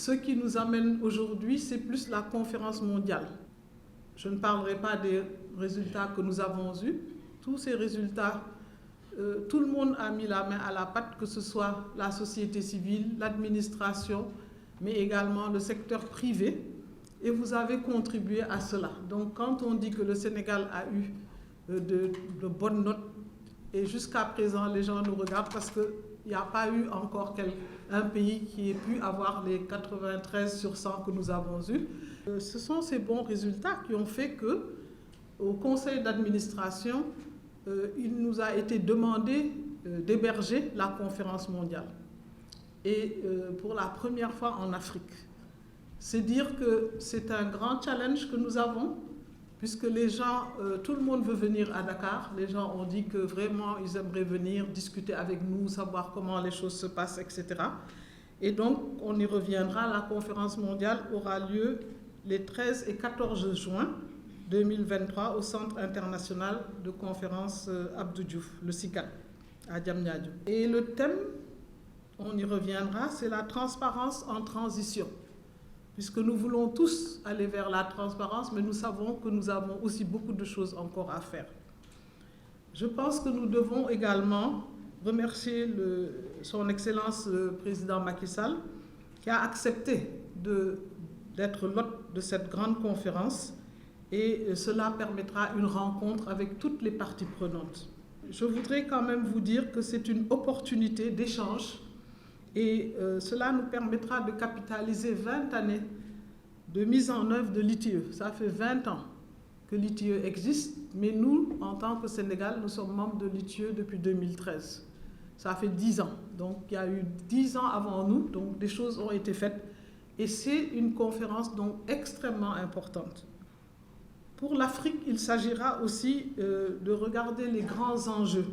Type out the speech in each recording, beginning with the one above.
Ce qui nous amène aujourd'hui, c'est plus la conférence mondiale. Je ne parlerai pas des résultats que nous avons eus. Tous ces résultats, tout le monde a mis la main à la pâte, que ce soit la société civile, l'administration, mais également le secteur privé. Et vous avez contribué à cela. Donc quand on dit que le Sénégal a eu de bonnes notes, et jusqu'à présent les gens nous regardent parce qu'il n'y a pas eu encore un pays qui ait pu avoir les 93 sur 100 que nous avons eus. Ce sont ces bons résultats qui ont fait qu'au conseil d'administration, il nous a été demandé d'héberger la conférence mondiale. Et pour la première fois en Afrique. C'est dire que c'est un grand challenge que nous avons, puisque les gens, tout le monde veut venir à Dakar. Les gens ont dit que vraiment, ils aimeraient venir discuter avec nous, savoir comment les choses se passent, etc. Et donc, on y reviendra. La conférence mondiale aura lieu les 13 et 14 juin 2023 au Centre international de conférence Abdou Diouf, le CICAD, à Diamniadio. Et le thème, on y reviendra, c'est la transparence en transition. Puisque nous voulons tous aller vers la transparence, mais nous savons que nous avons aussi beaucoup de choses encore à faire. Je pense que nous devons également remercier son Excellence le Président Macky Sall, qui a accepté d'être l'hôte de cette grande conférence, et cela permettra une rencontre avec toutes les parties prenantes. Je voudrais quand même vous dire que c'est une opportunité d'échange. Et cela nous permettra de capitaliser 20 années de mise en œuvre de l'ITIE. Ça fait 20 ans que l'ITIE existe, mais nous, en tant que Sénégal, nous sommes membres de l'ITIE depuis 2013. Ça fait 10 ans. Donc il y a eu 10 ans avant nous, donc des choses ont été faites. Et c'est une conférence donc extrêmement importante. Pour l'Afrique, il s'agira aussi de regarder les grands enjeux,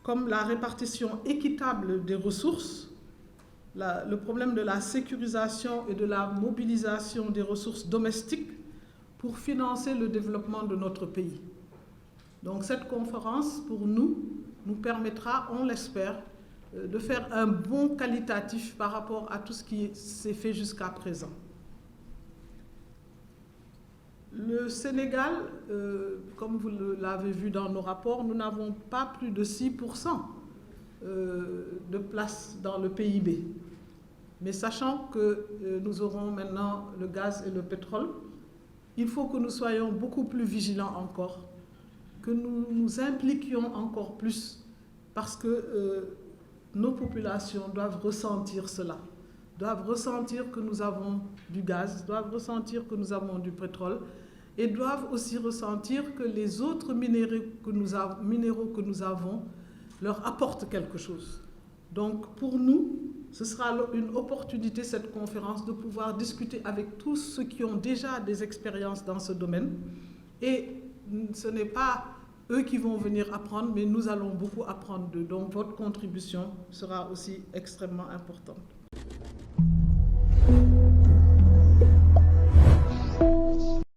comme la répartition équitable des ressources, le problème de la sécurisation et de la mobilisation des ressources domestiques pour financer le développement de notre pays. Donc cette conférence, pour nous permettra, on l'espère, de faire un bond qualitatif par rapport à tout ce qui s'est fait jusqu'à présent. Le Sénégal, comme vous l'avez vu dans nos rapports, nous n'avons pas plus de 6% de place dans le PIB. Mais sachant que nous aurons maintenant le gaz et le pétrole, il faut que nous soyons beaucoup plus vigilants encore, que nous nous impliquions encore plus, parce que nos populations doivent ressentir cela, doivent ressentir que nous avons du gaz, doivent ressentir que nous avons du pétrole, et doivent aussi ressentir que les autres minéraux que nous avons leur apportent quelque chose. Donc pour nous, ce sera une opportunité, cette conférence, de pouvoir discuter avec tous ceux qui ont déjà des expériences dans ce domaine. Et ce n'est pas eux qui vont venir apprendre, mais nous allons beaucoup apprendre d'eux. Donc votre contribution sera aussi extrêmement importante.